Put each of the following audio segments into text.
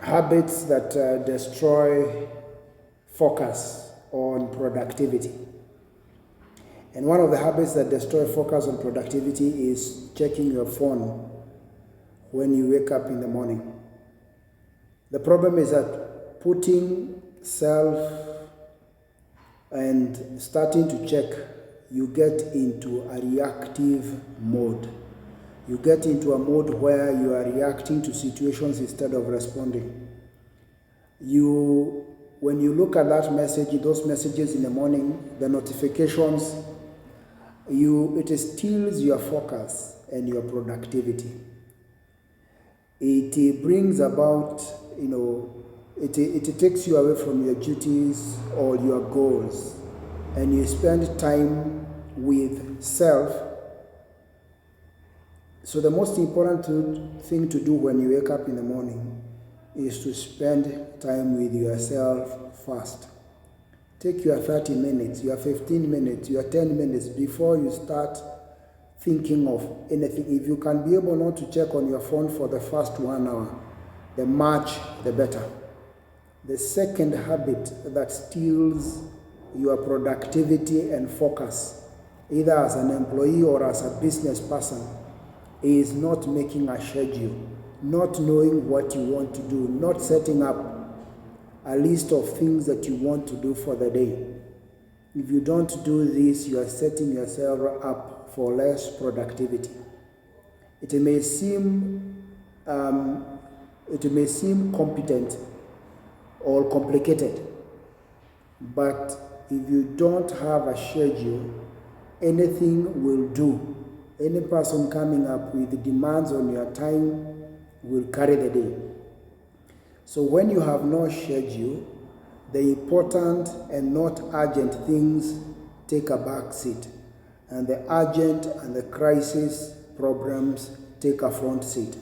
habits that destroy focus on productivity. And one of the habits that destroy focus on productivity is checking your phone when you wake up in the morning. The problem is that putting self and starting to check, you get into a reactive mode. You get into a mode where you are reacting to situations instead of responding. When you look at that message, those messages in the morning, the notifications, it steals your focus and your productivity. It brings about, it takes you away from your duties or your goals, and you spend time with self. So the most important thing to do when you wake up in the morning is to spend time with yourself first. Take your 30 minutes, your 15 minutes, your 10 minutes before you start thinking of anything. If you can be able not to check on your phone for the first 1 hour, the much the better. The second habit that steals your productivity and focus, either as an employee or as a business person, is not making a schedule, not knowing what you want to do, not setting up a list of things that you want to do for the day. If you don't do this, you are setting yourself up for less productivity. It may seem competent or complicated, but if you don't have a schedule, anything will do. Any person coming up with demands on your time will carry the day. So when you have no schedule, the important and not urgent things take a back seat, and the urgent and the crisis problems take a front seat.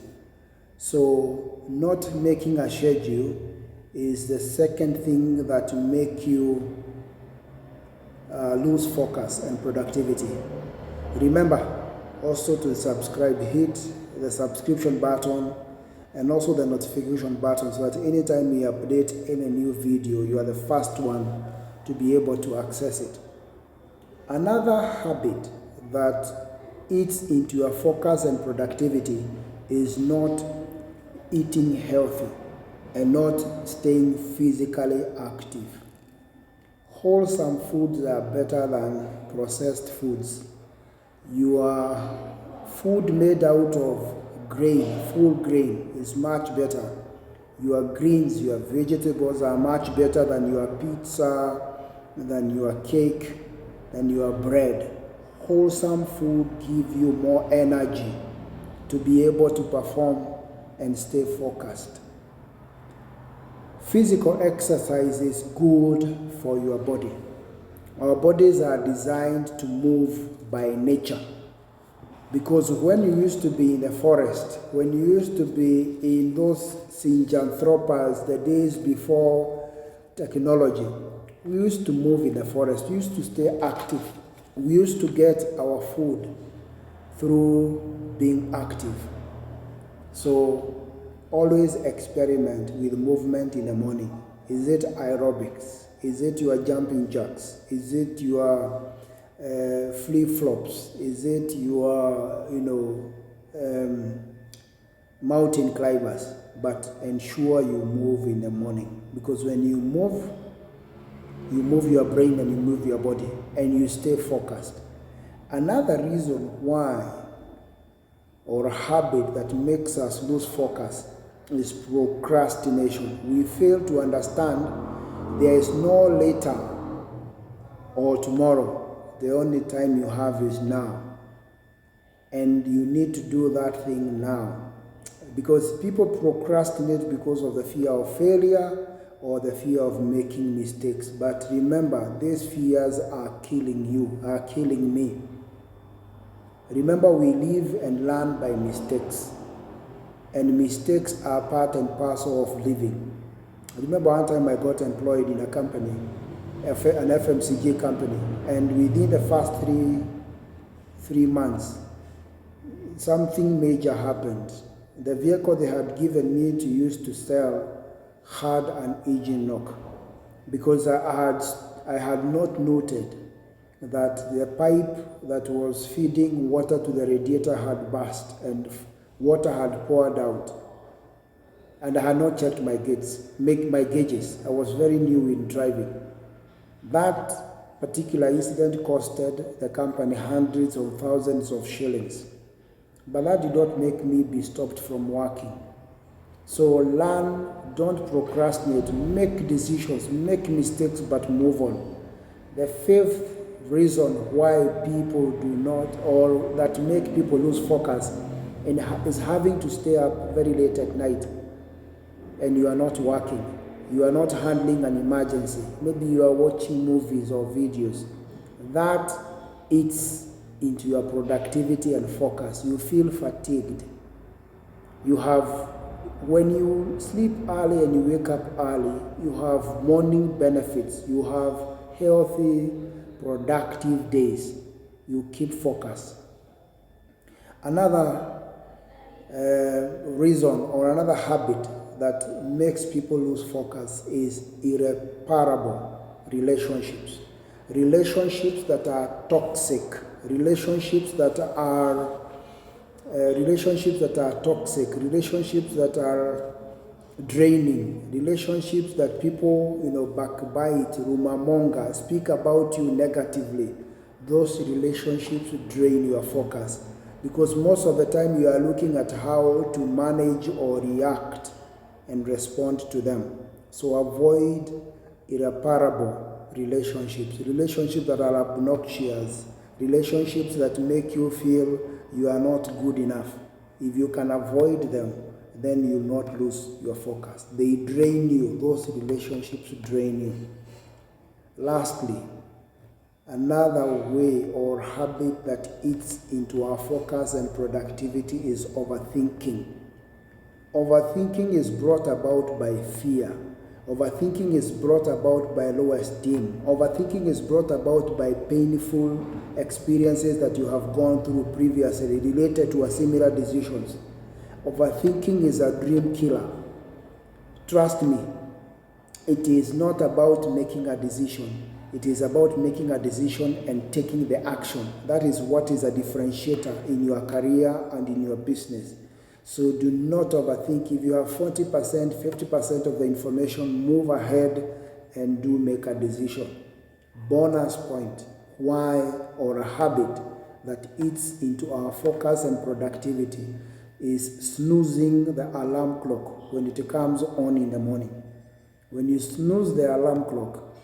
So not making a schedule is the second thing that will make you lose focus and productivity. Remember also to subscribe, hit the subscription button and also the notification button, so that anytime we update any new video, you are the first one to be able to access it. Another habit that eats into your focus and productivity is not eating healthy and not staying physically active. Wholesome foods are better than processed foods. Your food made out of grain, full grain, is much better. Your greens, your vegetables are much better than your pizza, than your cake, than your bread. Wholesome food give you more energy to be able to perform and stay focused. Physical exercise is good for your body. Our bodies are designed to move by nature. Because when you used to be in the forest, when you used to be in those Synjanthropus, the days before technology, we used to move in the forest, we used to stay active. We used to get our food through being active. So always experiment with movement in the morning. Is it aerobics? Is it your jumping jacks? Is it your flip-flops? Is it your, mountain climbers? But ensure you move in the morning, because when you move your brain and you move your body and you stay focused. Another reason why, or a habit that makes us lose focus, is procrastination. We fail to understand there is no later or tomorrow. The only time you have is now. And you need to do that thing now. Because people procrastinate because of the fear of failure or the fear of making mistakes. But remember, these fears are killing you, are killing me. Remember, we live and learn by mistakes. And mistakes are part and parcel of living. I remember one time I got employed in a company, an FMCG company, and within the first three months, something major happened. The vehicle they had given me to use to sell had an engine knock, because I had not noted that the pipe that was feeding water to the radiator had burst and water had poured out, and I had not checked my gauges. I was very new in driving. That particular incident costed the company hundreds of thousands of shillings, but that did not make me be stopped from working. So learn, don't procrastinate, make decisions, make mistakes, but move on. The fifth reason why people do not, or that make people lose focus, is having to stay up very late at night and you are not working. You are not handling an emergency. Maybe you are watching movies or videos. That eats into your productivity and focus. You feel fatigued. When you sleep early and you wake up early, you have morning benefits. You have healthy, productive days. You keep focus. Another reason or another habit that makes people lose focus is irreparable relationships. Relationships that are toxic. Relationships that are toxic. Relationships that are draining. Relationships that people, backbite, rumormonger, speak about you negatively. Those relationships drain your focus, because most of the time you are looking at how to manage or react and respond to them. So avoid irreparable relationships. Relationships that are obnoxious. Relationships that make you feel you are not good enough. If you can avoid them, then you will not lose your focus. They drain you. Those relationships drain you. Lastly, another way or habit that eats into our focus and productivity is overthinking. Overthinking is brought about by fear. Overthinking is brought about by low esteem. Overthinking is brought about by painful experiences that you have gone through previously related to a similar decisions. Overthinking is a dream killer. Trust me, it is not about making a decision. It is about making a decision and taking the action. That is what is a differentiator in your career and in your business. So do not overthink. If you have 40%, 50% of the information, move ahead and do make a decision. Bonus point, why, or a habit that eats into our focus and productivity is snoozing the alarm clock when it comes on in the morning. When you snooze the alarm clock,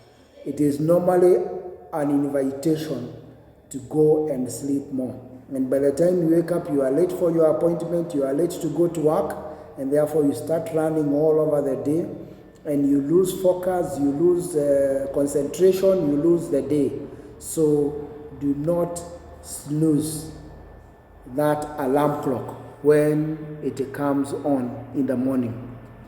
it is normally an invitation to go and sleep more. And by the time you wake up, you are late for your appointment, you are late to go to work, and therefore you start running all over the day, and you lose focus, you lose concentration, you lose the day. So do not snooze that alarm clock when it comes on in the morning.